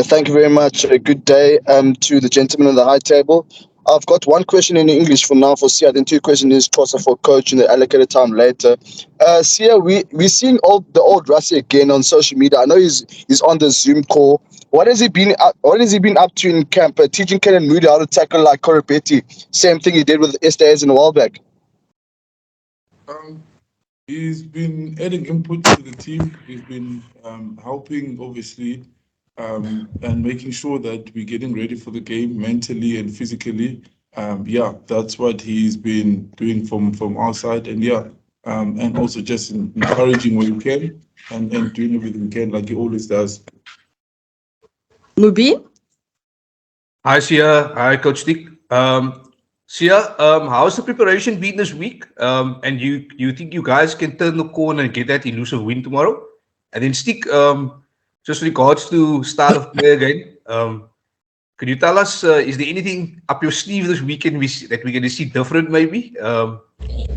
Thank you very much. Good day to the gentleman on the high table. I've got one question in English for now for Sia, then two questions in Xhosa for coach in the allocated time later. Sia, we're seeing the old Rassie again on social media. I know he's on the Zoom call. What has he been up to in camp? Teaching Ken and Moody how to tackle like Corapetti. Same thing he did with Estes and a while back. He's been adding input to the team. He's been helping, obviously, and making sure that we're getting ready for the game mentally and physically. That's what he's been doing from our side. And also just encouraging where he can and doing everything he can like he always does. Mubi? Hi, Sia. Hi, Coach Stick. Sia, how's the preparation been this week? And you think you guys can turn the corner and get that elusive win tomorrow? And then Stick, just regards to start of play again, could you tell us, is there anything up your sleeve this weekend that we're going to see different maybe?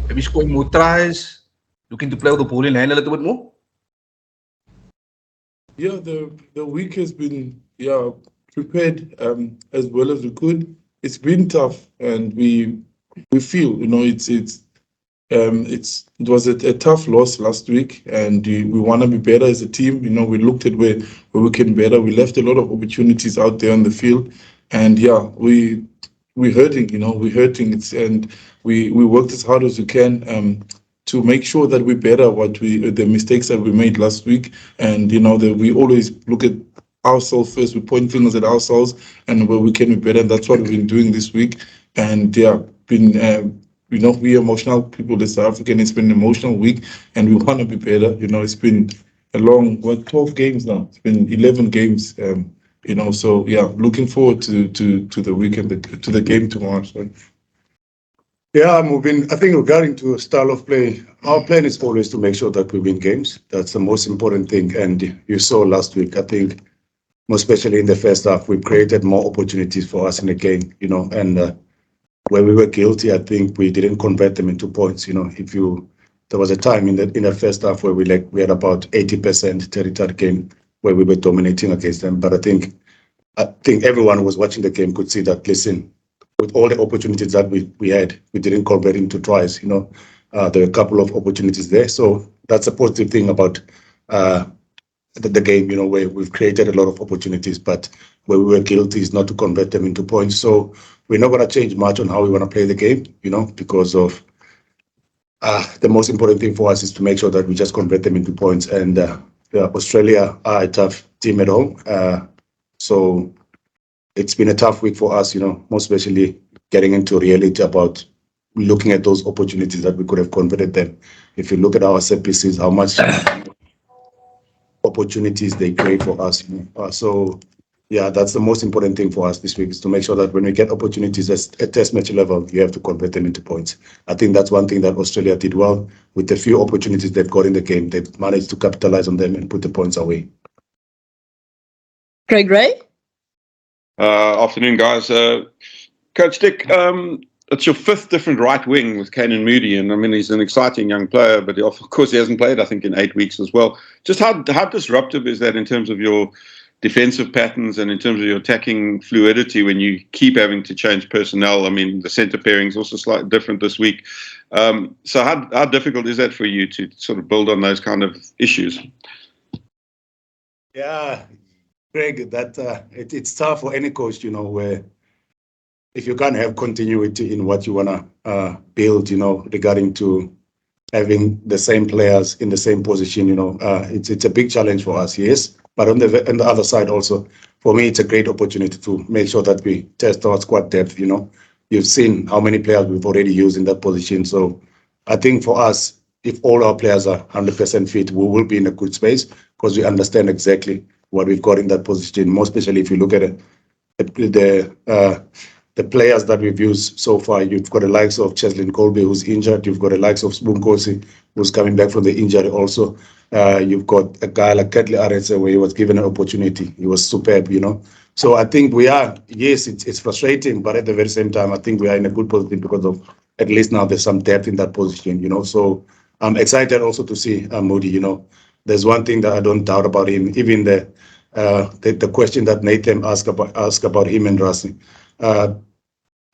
Maybe scoring more tries, looking to play with the ball in hand a little bit more? Yeah, the week has been prepared as well as we could. It's been tough, and we feel it was a tough loss last week, and we want to be better as a team. We looked at where we can better. We left a lot of opportunities out there on the field, and we're hurting. We're hurting. And we worked as hard as we can to make sure that we better the mistakes that we made last week, and that we always look at ourselves first. We point fingers at ourselves and where we can be better. And that's what we've been doing this week. And we emotional people in South Africa, and it's been an emotional week, and we want to be better. It's been a long 12 games now. It's been 11 games. Looking forward to the weekend, to the game tomorrow. So. Yeah, I think regarding to style of play, our plan is always to make sure that we win games. That's the most important thing. And you saw last week, I think, most especially in the first half, we created more opportunities for us in the game, and where we were guilty, I think we didn't convert them into points. There was a time in the first half where we had about 80% territory game where we were dominating against them. But I think everyone who was watching the game could see that, listen, with all the opportunities that we had, we didn't convert into tries. There were a couple of opportunities there. So that's a positive thing about the game, where we've created a lot of opportunities, but where we were guilty is not to convert them into points. So we're not going to change much on how we want to play the game, because of the most important thing for us is to make sure that we just convert them into points. And Australia are a tough team at home. So it's been a tough week for us, most especially getting into reality about looking at those opportunities that we could have converted them. If you look at our set pieces, how much opportunities they create for us. That's the most important thing for us this week, is to make sure that when we get opportunities at test match level, you have to convert them into points. I think that's one thing that Australia did well. With the few opportunities they've got in the game, they've managed to capitalize on them and put the points away. Craig Ray? Afternoon, guys. Coach Dick, it's your fifth different right wing with Canan Moody, and I mean, he's an exciting young player, but of course he hasn't played, I think, in 8 weeks as well. Just how disruptive is that in terms of your defensive patterns and in terms of your attacking fluidity when you keep having to change personnel? I mean, the centre pairing is also slightly different this week. So how difficult is that for you to sort of build on those kind of issues? Yeah, Greg, it's tough for any coach, where if you can't have continuity in what you want to build, regarding to having the same players in the same position, it's a big challenge for us, yes. But on the other side also, for me, it's a great opportunity to make sure that we test our squad depth. You've seen how many players we've already used in that position. So I think for us, if all our players are 100% fit, we will be in a good space because we understand exactly what we've got in that position. More especially if you look at the players that we've used so far. You've got the likes of Cheslin Colby, who's injured. You've got the likes of Kolisi, who's coming back from the injury also. You've got a guy like Ketley Aretse, where he was given an opportunity. He was superb, So I think it's frustrating, but at the very same time, I think we are in a good position because of at least now there's some depth in that position, So I'm excited also to see Moody, There's one thing that I don't doubt about him. Even the question that Nathan asked about him and Rassie.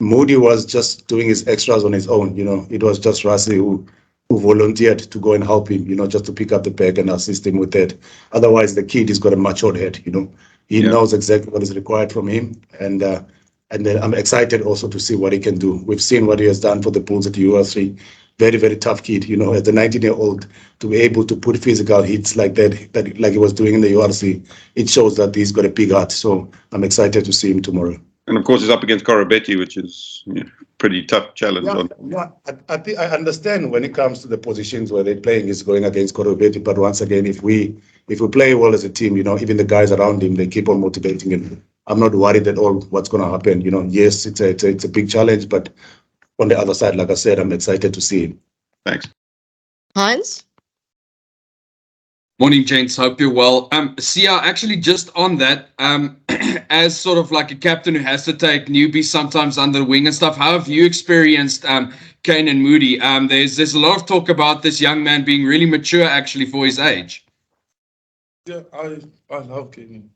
Moody was just doing his extras on his own. It was just Rassie who volunteered to go and help him, just to pick up the bag and assist him with that. Otherwise, the kid has got a matured head. He knows exactly what is required from him, and then I'm excited also to see what he can do. We've seen what he has done for the Bulls at the UR3. Very, very tough kid, as a 19-year-old, to be able to put physical hits like that like he was doing in the URC. It shows that he's got a big heart. So I'm excited to see him tomorrow. And of course, he's up against Korobetti, which is pretty tough challenge. I think I understand when it comes to the positions where they're playing is going against Korobetti. But once again, if we play well as a team, even the guys around him, they keep on motivating him. I'm not worried at all what's going to happen. Yes, it's a big challenge, but on the other side, like I said, I'm excited to see him. Thanks. Heinz? Morning, gents. Hope you're well. Sia, actually, just on that, as sort of like a captain who has to take newbies sometimes under the wing and stuff, how have you experienced Kane and Moody? There's a lot of talk about this young man being really mature, actually, for his age. Yeah, I love Kane.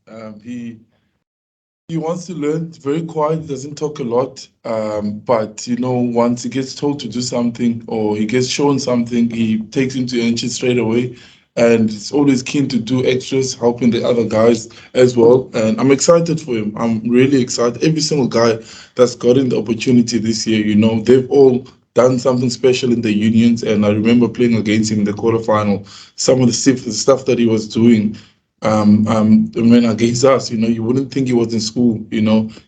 He wants to learn. He's very quiet. He doesn't talk a lot. But once he gets told to do something or he gets shown something, he takes into action straight away. And he's always keen to do extras, helping the other guys as well. And I'm excited for him. I'm really excited. Every single guy that's gotten the opportunity this year, they've all done something special in the unions. And I remember playing against him in the quarterfinal. Some of the stuff that he was doing against us, you wouldn't think he was in school,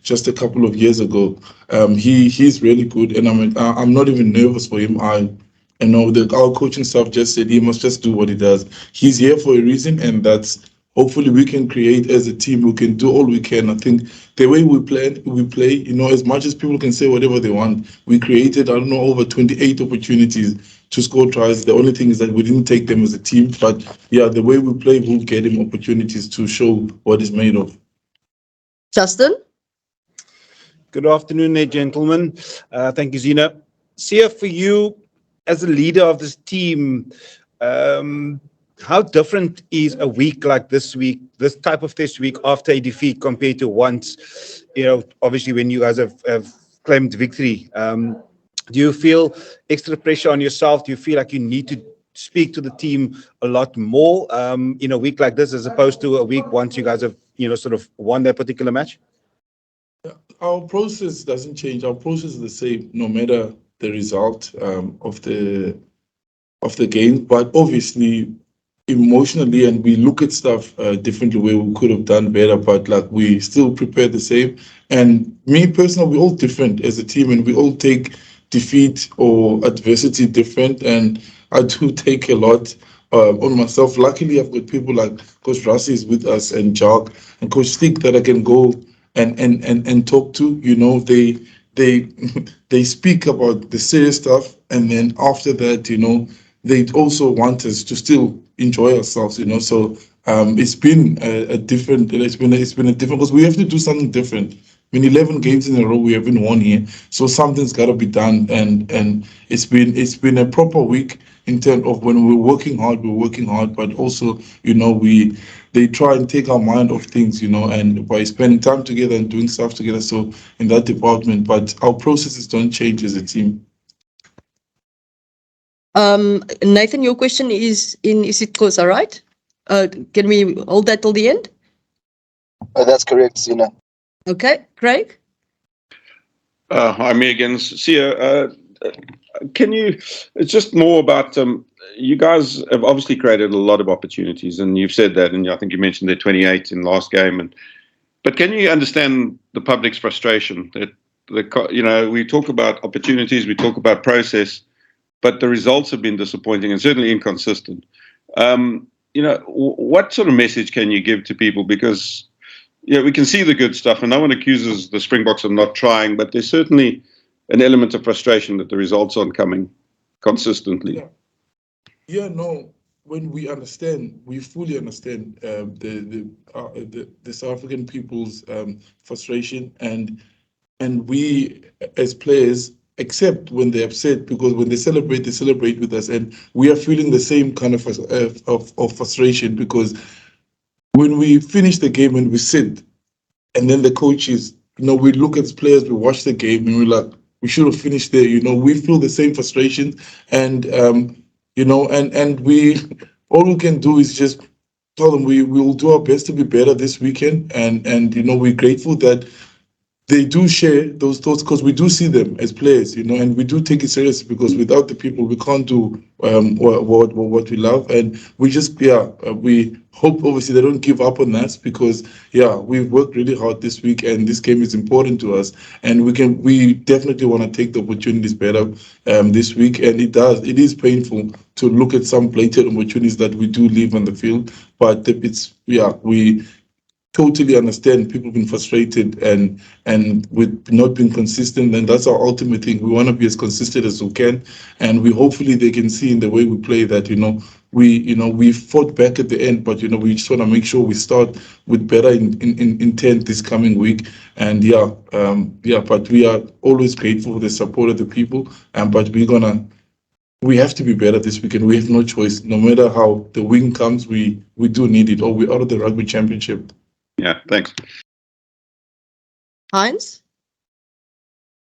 just a couple of years ago. He's really good, and I'm not even nervous for him. I know that our coaching staff just said he must just do what he does. He's here for a reason, and that's hopefully we can create as a team. We can do all we can. I think the way we play, as much as people can say whatever they want, we created, over 28 opportunities to score tries. The only thing is that we didn't take them as a team. But yeah, the way we play will get him opportunities to show what he's made of. Justin? Good afternoon there, gentlemen. Thank you, Zina. Sia, for you, as a leader of this team, how different is a week like this week, this type of test week after a defeat compared to once, obviously when you guys have claimed victory? Do you feel extra pressure on yourself? Do you feel like you need to speak to the team a lot more in a week like this as opposed to a week once you guys have, sort of won that particular match? Our process doesn't change. Our process is the same, no matter the result of the game. But obviously, emotionally, and we look at stuff differently where we could have done better, but we still prepare the same. And me personally, we're all different as a team, and we all take defeat or adversity different. And I do take a lot on myself. Luckily, I've got people like Coach Rassie is with us, and Jock and Coach Stick that I can go and talk to. They speak about the serious stuff, and then after that, they also want us to still enjoy ourselves. So it's been a different because we have to do something different. 11 games in a row we haven't won here, so something's got to be done. And it's been a proper week in terms of when we're working hard, but also they try and take our mind off things, and by spending time together and doing stuff together. So in that department, but our processes don't change as a team. Nathan, your question is in isiXhosa, right? Can we hold that till the end? That's correct, Zina. Okay, Craig? Hi, me again. Sia, can you, it's just more about, you guys have obviously created a lot of opportunities, and you've said that, and I think you mentioned the 28 in last game. But can you understand the public's frustration that, we talk about opportunities, we talk about process, but the results have been disappointing and certainly inconsistent. What sort of message can you give to people? Because we can see the good stuff, and no one accuses the Springboks of not trying, but there's certainly an element of frustration that the results aren't coming consistently. When we understand, we fully understand the South African people's frustration, and we as players accept when they're upset, because when they celebrate with us, and we are feeling the same kind of frustration, because when we finish the game and we sit, and then the coaches, we look at players, we watch the game, and we're like, we should have finished there. We feel the same frustration, and and we all we can do is just tell them we will do our best to be better this weekend, and we're grateful that they do share those thoughts because we do see them as players, and we do take it seriously because without the people, we can't do what we love. And we just, we hope obviously they don't give up on us because, we've worked really hard this week and this game is important to us. And we definitely want to take the opportunities better this week. And it is painful to look at some blatant opportunities that we do leave on the field. But we totally understand people being frustrated and with not being consistent, and that's our ultimate thing. We want to be as consistent as we can, and hopefully they can see in the way we play that we fought back at the end, but we just want to make sure we start with better intent this coming week. And but we are always grateful for the support of the people, but we have to be better this weekend. We have no choice. No matter how the win comes, we do need it, or we're out of the rugby championship. Yeah, thanks. Heinz?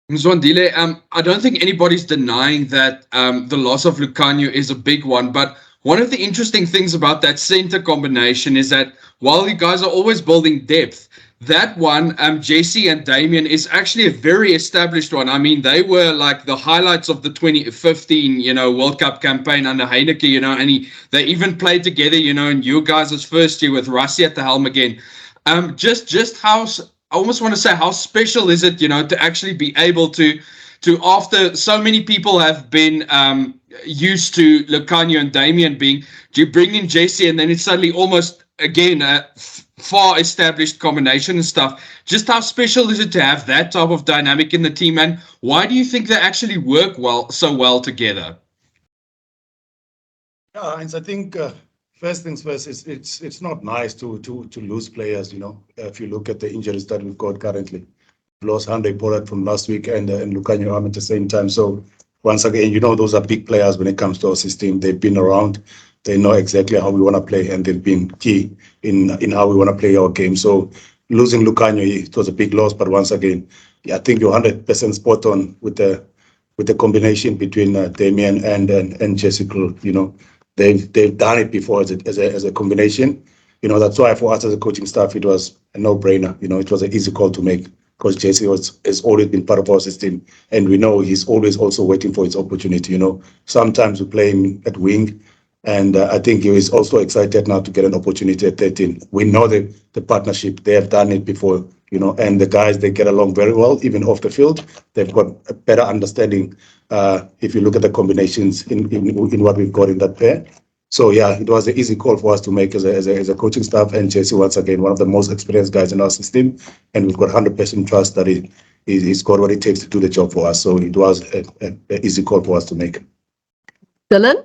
Mzwandile, I don't think anybody's denying that the loss of Lucanio is a big one, but one of the interesting things about that center combination is that while you guys are always building depth, that one, Jesse and Damien, is actually a very established one. I mean, they were like the highlights of the 2015, World Cup campaign under Heineke, and they even played together, in you guys' first year with Rassi at the helm again. Just how, I almost want to say, how special is it, to actually be able to after so many people have been used to Lucanio and Damien being, do you bring in Jesse and then it's suddenly almost, again, a far established combination and stuff. Just how special is it to have that type of dynamic in the team, and why do you think they actually work so well together? Yeah, and I think first things first, it's not nice to lose players. If you look at the injuries that we've got currently, we lost Andre Pollard from last week and Lucanio Arm at the same time. So once again, those are big players when it comes to our system. They've been around. They know exactly how we want to play, and they've been key in how we want to play our game. So losing Lucanio, it was a big loss. But once again, I think you're 100% spot on with the combination between Damien and Jessica. They've done it before as a combination. That's why for us as a coaching staff, it was a no-brainer. It was an easy call to make because Jesse has always been part of our system, and we know he's always also waiting for his opportunity. Sometimes we play him at wing, and I think he is also excited now to get an opportunity at 13. We know the partnership; they have done it before. And the guys, they get along very well, even off the field. They've got a better understanding if you look at the combinations in what we've got in that pair. So, it was an easy call for us to make as a coaching staff. And Jesse, once again, one of the most experienced guys in our system. And we've got 100% trust that he's got what it takes to do the job for us. So it was an easy call for us to make. Dylan?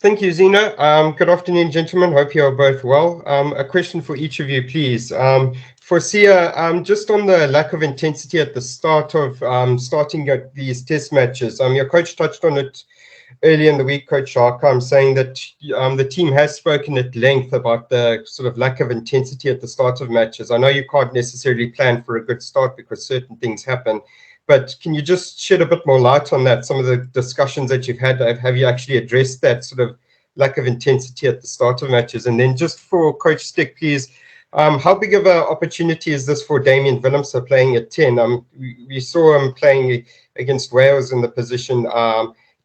Thank you, Zina. Good afternoon, gentlemen. Hope you are both well. A question for each of you, please. For Sia, just on the lack of intensity at the start of starting these test matches, your coach touched on it earlier in the week, Coach Sharkam, saying that the team has spoken at length about the sort of lack of intensity at the start of matches. I know you can't necessarily plan for a good start because certain things happen, but can you just shed a bit more light on that? Some of the discussions that you've had, have you actually addressed that sort of lack of intensity at the start of matches? And then just for Coach Stick, please, how big of an opportunity is this for Damien Willemse playing at 10? We saw him playing against Wales in the position.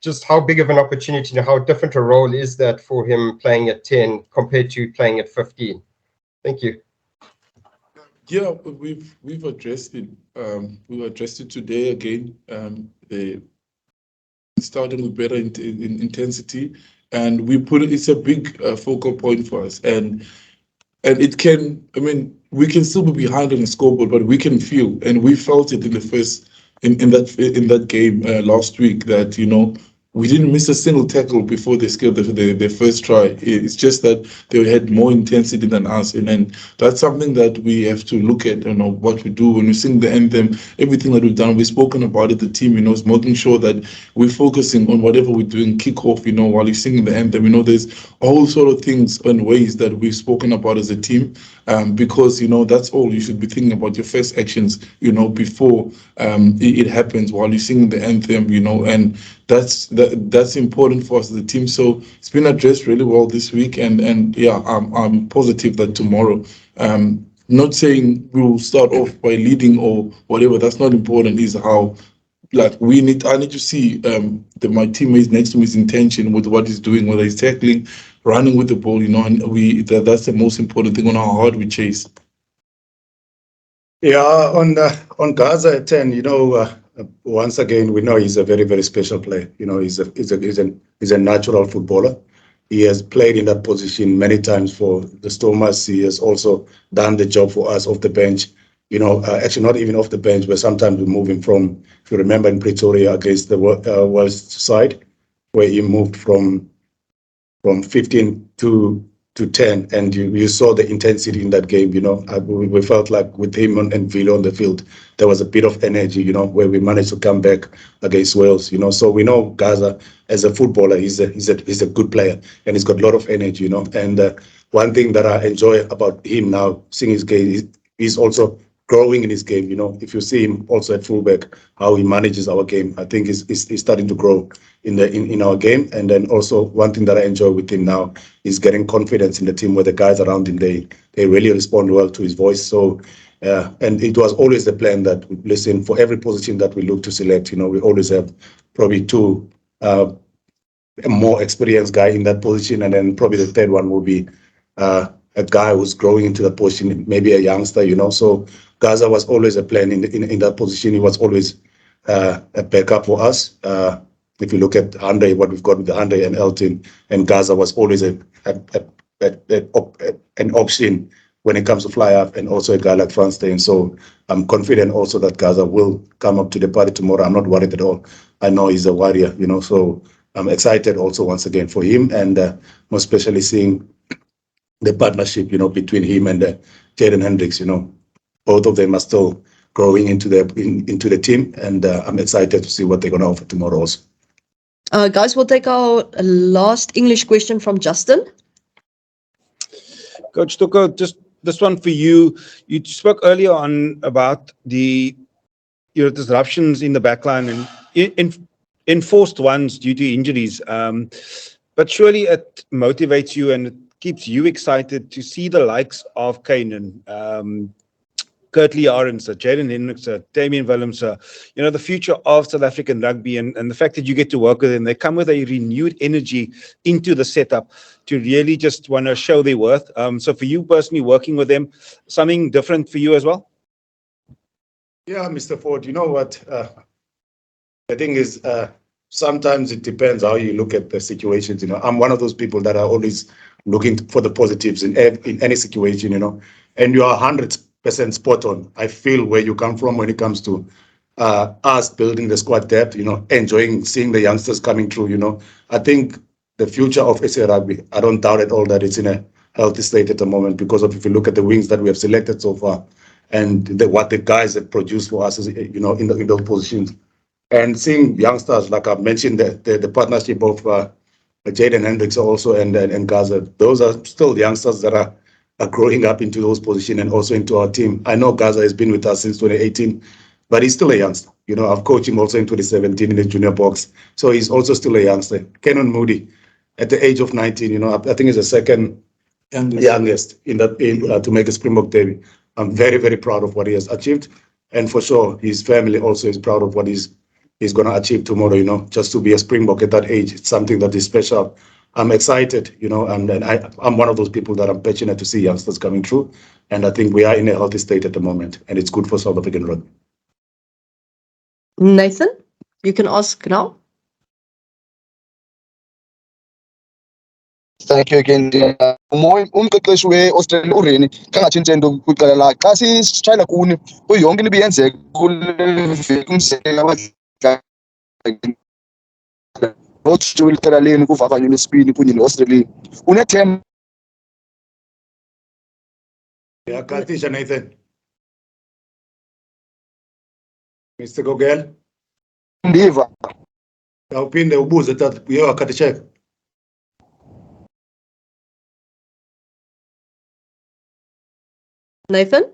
Just how big of an opportunity and how different a role is that for him playing at 10 compared to playing at 15? Thank you. Yeah, we've addressed it. We addressed it today again. Starting with better intensity, and we put it. It's a big focal point for us, and it can. I mean, we can still be behind on the scoreboard, but we can feel, and we felt it in the first in that game last week that we didn't miss a single tackle before they scored their first try. It's just that they had more intensity than us, and that's something that we have to look at. What we do when we sing the anthem, everything that we've done, we've spoken about it. The team, is making sure that we're focusing on whatever we're doing, kick off, while you're singing the anthem. There's all sort of things and ways that we've spoken about as a team, because that's all you should be thinking about, your first actions, before it happens, while you're singing the anthem, and that's important for us as a team. So it's been addressed really well this week, and yeah, I'm positive that tomorrow, not saying we will start off by leading or whatever, that's not important, is how, like, I need to see my teammates next to his intention with what he's doing, whether he's tackling, running with the ball, and that's the most important thing, on how hard we chase. Yeah, on Gaza at 10, once again, we know he's a very, very special player. He's a natural footballer. He has played in that position many times for the Stormers. He has also done the job for us off the bench. Actually not even off the bench, but sometimes we move him from, if you remember, in Pretoria against the West side, where he moved from 15 to 10, and you saw the intensity in that game. We felt like with him and Villa on the field, there was a bit of energy, where we managed to come back against Wales. So we know Gaza as a footballer, he's a good player, and he's got a lot of energy. And one thing that I enjoy about him now, seeing his game, he's also growing in his game. If you see him also at fullback, how he manages our game, I think he's starting to grow in our game. And then also one thing that I enjoy with him now is getting confidence in the team, where the guys around him, they really respond well to his voice. So and it was always the plan that, listen, for every position that we look to select, we always have probably two a more experienced guy in that position, and then probably the third one will be a guy who's growing into the position, maybe a youngster. So Gaza was always a plan in that position. He was always a backup for us. If you look at Andre, what we've got with Andre and Elton, and Gaza was always an option when it comes to fly up, and also a guy like Franz Steyn. So I'm confident also that Gaza will come up to the party tomorrow. I'm not worried at all. I know he's a warrior, so I'm excited also once again for him, and more especially seeing the partnership, between him and Jaden Hendricks. Both of them are still growing into the team, and I'm excited to see what they're going to offer tomorrow also. Guys, we'll take our last English question from Justin. Coach Toko, just this one for you. You spoke earlier on about the disruptions in the backline and enforced ones due to injuries. But surely it motivates you and it keeps you excited to see the likes of Kainan, Kurtley Arends, Jaden Hendricks, Damian Willems, the future of South African rugby, and the fact that you get to work with them. They come with a renewed energy into the setup to really just want to show their worth. So for you personally, working with them, something different for you as well? Yeah, Mr. Ford, you know what? The thing is, sometimes it depends how you look at the situations. I'm one of those people that are always looking for the positives in any situation, and you are 100% spot on. I feel where you come from when it comes to us building the squad depth, enjoying seeing the youngsters coming through. I think the future of SA Rugby, I don't doubt at all that it's in a healthy state at the moment, because if you look at the wings that we have selected so far, and what the guys have produced for us, in those positions, and seeing youngsters, like I've mentioned, the partnership of Jaden Hendricks also and Gaza, those are still youngsters that are growing up into those positions and also into our team. I know Gaza has been with us since 2018, but he's still a youngster. I've coached him also in 2017 in the junior box, so he's also still a youngster. Kenan Moody, at the age of 19, I think he's the second youngest to make a Springbok debut. I'm very, very proud of what he has achieved, and for sure, his family also is proud of what he's going to achieve tomorrow. Just to be a Springbok at that age, it's something that is special. I'm excited, and I'm one of those people that I'm passionate to see youngsters coming through, and I think we are in a healthy state at the moment, and it's good for South African rugby. Nathan, you can ask now. Thank you again. Umqeqeshi we-Australia uReni kangatshintshe into kwiqela lakhe xa sitshayela kuni kuyo yonke into ibiyenzeka kule veki umzekelo notshintsho weliqela leni kuvavanyo lwesibini kunye ne-Australia. Unethemba Yakatisha Nathan. Mr. Gogel, ndiva. awuphinde ubuze tata uye wakatisheka. Nathan?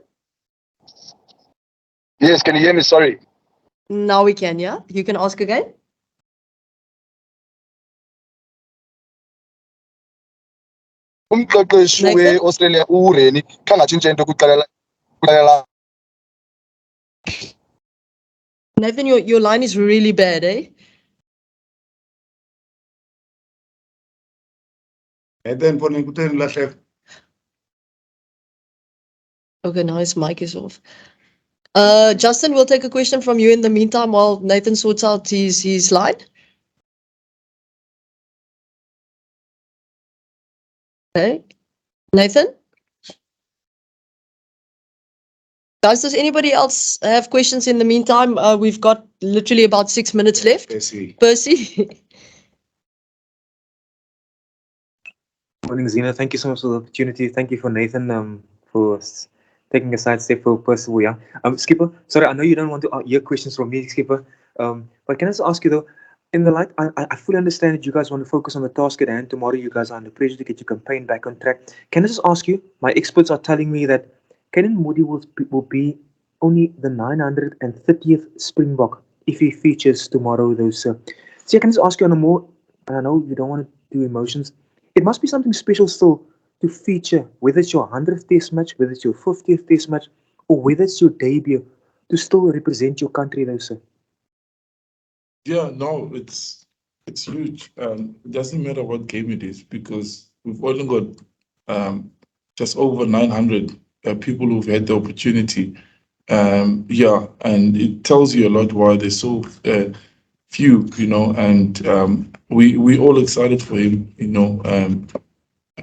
Yes, can you hear me? Sorry. Now we can, yeah? You can ask again. Umqeqeshi Nathan? we-Australia uReni khangatshintshe into kwiqela la. Nathan, your line is really bad, eh? Nathan, pone kutheni lahleka. Okay, now his mic is off. Justin, we'll take a question from you in the meantime while Nathan sorts out his line. Okay. Nathan? Guys, does anybody else have questions in the meantime? We've got literally about 6 minutes left. Percy? Morning, Zina. Thank you so much for the opportunity. Thank you for Nathan for taking a side step for Percival. Yeah. Skipper, sorry, I know you don't want to hear questions from me, Skipper. But can I just ask you though, in the light, I fully understand that you guys want to focus on the task at hand. Tomorrow you guys are under pressure to get your campaign back on track. Can I just ask you, my experts are telling me that Kenan Moody will be only the 930th Springbok if he features tomorrow though, sir. So I can just ask you on a more, and I know you don't want to do emotions, it must be something special still to feature, whether it's your 100th test match, whether it's your 50th test match, or whether it's your debut, to still represent your country though, sir. Yeah, no, it's huge. It doesn't matter what game it is because we've only got just over 900 people who've had the opportunity. Yeah, and it tells you a lot why there's so few, you know, and we all excited for him, you know,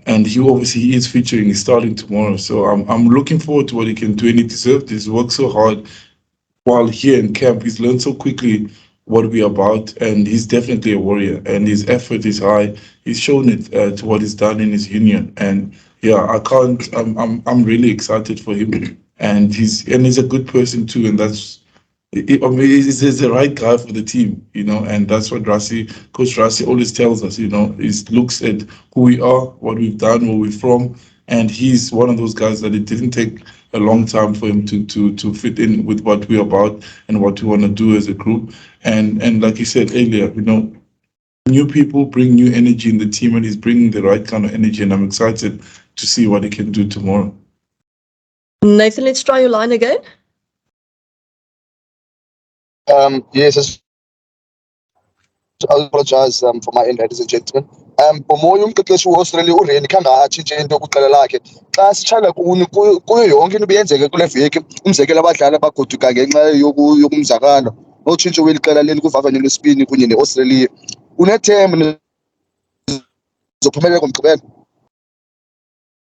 and he obviously is featuring, he's starting tomorrow. So I'm looking forward to what he can do, and he deserves this. He's worked so hard while here in camp. He's learned so quickly what we're about, and he's definitely a warrior, and his effort is high. He's shown it to what he's done in his union, and yeah, I'm really excited for him, and he's a good person too, and that's. I mean, he's the right guy for the team, you know, and that's what Coach Rassi always tells us, you know, he looks at who we are, what we've done, where we're from, and he's one of those guys that it didn't take a long time for him to fit in with what we're about and what we want to do as a group. And like you said earlier, you know, new people bring new energy in the team, and he's bringing the right kind of energy, and I'm excited to see what he can do tomorrow. Nathan, let's try your line again. Yes, I apologize for my end, ladies and gentlemen. Umoya umqeqeshi we-Australia uReni khangatshintshe into kwiqela lakhe. Xa sitshayela kuyo yonke into ibiyenzeka kule veki, umzekelo abadlali abagoduka ngenxa yokumzakalo, notshintsho weli qela leli kuvavanyo lwesibini kunye ne-Australia. Unethemba nizophumelela ngomgqibelo.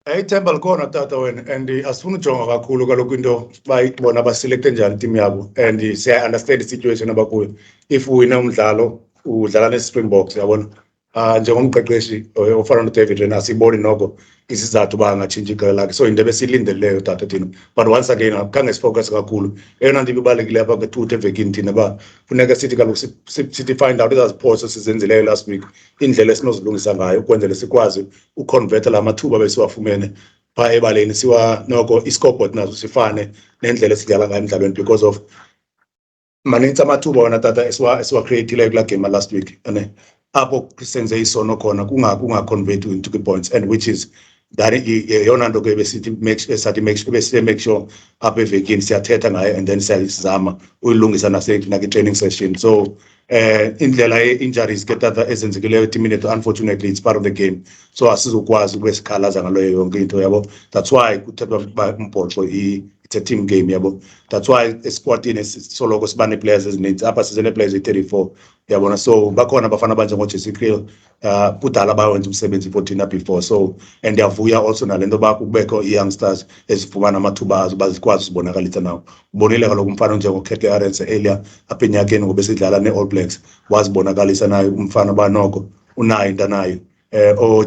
Ithemba likhona tata wena, and asifuna ujonga kakhulu kaloku into bayibona baselekte njani team yabo, and siya understand i-situation abakuyo. If uwina umdlalo udlala ne-Springboks, yabona njengomqeqeshi ofana noDavid Rena siboni noko isizathu uba angatshintshi iqela lakhe, so into ebesilindeleyo tata thina. But once again khange sifocus kakhulu, eyona nto ibalulekileyo apha ke-2 evekini thina uba funeka sithi kaloku sithi find out ezaziphoso sizenzileyo last week, indlela esinozilungisa ngayo ukwenzele sikwazi uconverta la mathuba besiwafumene phaa ebaleni, noko i-scoreboard nazo sifane nendlela esidlala ngayo emdlalweni, because of manintsi amathuba wona tata esiwacreatileyo kulaa game last week, ane apho senze isono khona kungaconvert into points, and which is that yeyona nto ke besithi make sure apha evekini siyathetha ngayo, and then siyayizama uyilungisa nakwi-training session. So indlela ye-injuries ke tata ezenzekileyo etimini yethu, unfortunately it's part of the game, so asizokwazi ukwesikhalaza ngaloyo yonke into yabo. That's why kuthethwa uba umbhoxo it's a team game, yabo. That's why eSportini soloko sibane players ezininzi apha sizene players i-34 yabona. So bakhona abafana abanjengoJesse Kriel kudala bawenza umsebenzi for thina before. So and ndiyavuya also nalento uba kubekho i-youngsters ezifumana amathuba azo bazikwazi uzibonakalisa nawo. Ubonile kaloku umfana onjengokhethe Arendse earlier apha enyakeni ngoba sidlala ne-All Blacks wazibonakalisa nayo umfana banoko unayo into anayo.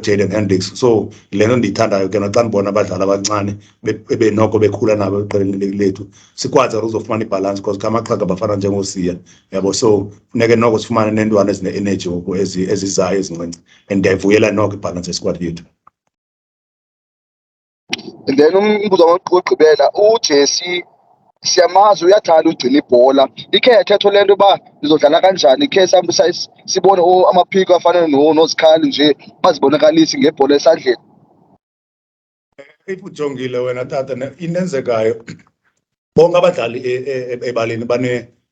Jaden Hendricks. So lento ndiyithandayo ke naxa ndibona abadlali abancane benoko bekhula nabo eqeleni lethu sikwazi ukuzofumana ibhalansi because kamaxhaga bafana njengosiya yabo. So funeke noko sifumane neentwana ezine-energy ngoku ezizayo ezincinci and ndiyayivuyela noko ibhalansi esquad yethu. And then umbuzo wokugqibela uJesse siyamazi uyathanda ugcina ibhola ikhe yathetha lento uba lizodlala kanjani ikhe sibone amaphiko afana nozikhali nje bazibonakalisi ngebhola esandleni. If ujongile wena tata inenzekayo bonke abadlali ebaleni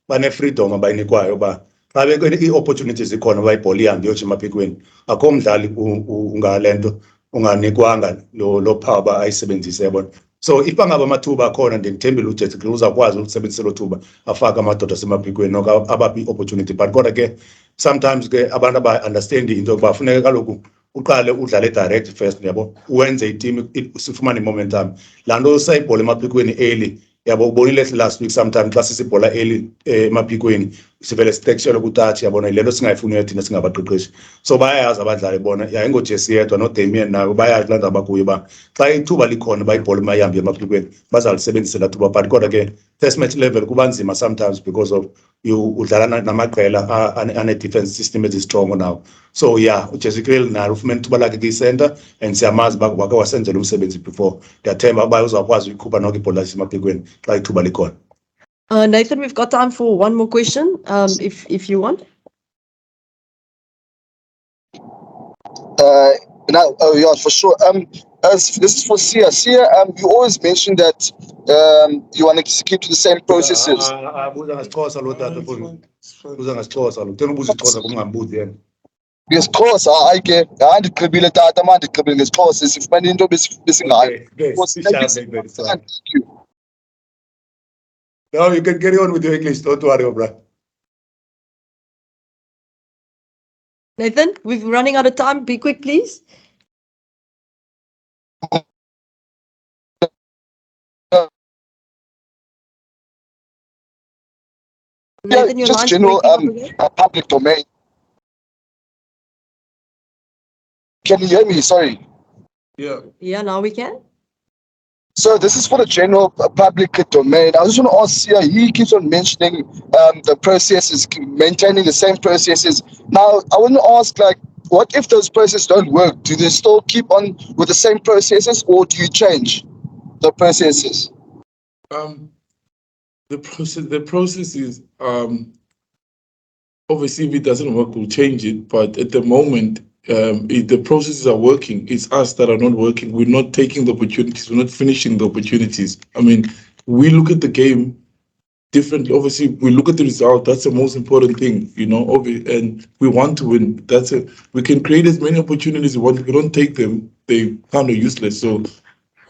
bane-freedom abayinikwayo uba xa ii-opportunities zikhona uba ibhola ihambe iyotsho emaphikweni akho mdlali ungalento unganikwanga lo power ayisebenzise yabona. So if angaba amathuba akhona ndithembile uJesse Kriel uzakwazi ukusebenzisa lo thuba afake amadoda asemaphikweni noko abaphi i-opportunity. But kodwa ke sometimes ke abantu aba-understandi into yokuba funeka kaloku uqale udlale direct first yabo uwenze iteam sifumane momentum. Laa nto sayibhola emaphikweni early yabo ubonile last week sometimes xa sisibhola early emaphikweni sivele sitekshelwe kutachi yabona yilento singayifuniyo thina singabaqeqeshi. So bayayazi abadlali bona yayingoJesse yedwa noDamian nayo bayazi laa nto abakuyo uba xa ithuba likhona uba ibhola mayihambe emaphikweni bazalisebenzisa laa thuba. But kodwa ke test match level kuba nzima sometimes because of udlala namaqela ane-defense system ezistrongo now. So yeah, uJesse Kriel naye ufumene ithuba lakhe kwi-center and siyamazi uba wake wasenzela umsebenzi before. Ndiyathemba uba uzawukwazi uyikhupha noko ibhola lasemaphikweni xa ithuba likhona. Nathan, we've got time for one more question, if you want. Now, yeah, for sure. This is for Sia. Sia, you always mention that you want to keep to the same processes. Buza ngesiXhosa lo tata mfowethu. Buza ngesiXhosa lo. Uthena ubuza isiXhosa kungambuzi yena. NgesiXhosa hayi ke ndigqibile tata manje ndigqibile ngesiXhosa sifumane into besingayo. No, you can carry on with your English. Don't worry, bro. Nathan, we're running out of time. Be quick, please. Nathan, your just line's general breaking up again. public domain. Can you hear me? Sorry. Yeah, now we can. So this is for the general public domain. I just want to ask Sia, he keeps on mentioning the processes, maintaining the same processes. Now, I want to ask, like, what if those processes don't work? Do they still keep on with the same processes or do you change the processes? The process is obviously if it doesn't work, we'll change it. But at the moment, if the processes are working, it's us that are not working. We're not taking the opportunities. We're not finishing the opportunities. I mean, we look at the game differently. Obviously, we look at the result. That's the most important thing, you know. And we want to win. That's it. We can create as many opportunities as we want. If we don't take them, they kind of useless. So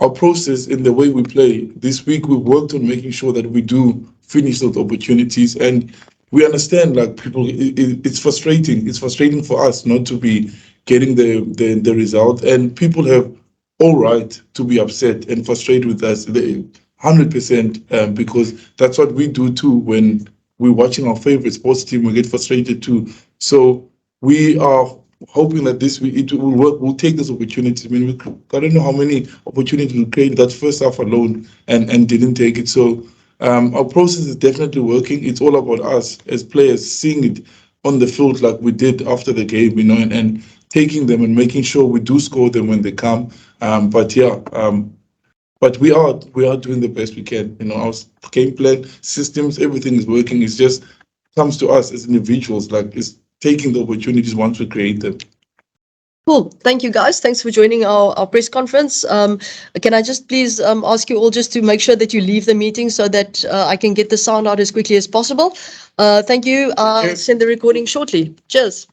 our process in the way we play this week, we worked on making sure that we do finish those opportunities. And we understand, like, people, it's frustrating. It's frustrating for us not to be getting the result. And people have all right to be upset and frustrated with us, 100%, because that's what we do too. When we're watching our favorite sports team, we get frustrated too. So we are hoping that this week it will work. We'll take this opportunity. I mean, I don't know how many opportunities we created that first half alone and didn't take it. So our process is definitely working. It's all about us as players seeing it on the field like we did after the game, you know, and taking them and making sure we do score them when they come. But we are doing the best we can. You know, our game plan, systems, everything is working. It's just comes to us as individuals, like it's taking the opportunities once we create them. Cool. Thank you, guys. Thanks for joining our press conference. Can I just please ask you all just to make sure that you leave the meeting so that I can get the sound out as quickly as possible. Thank you. I'll send the recording shortly. Cheers.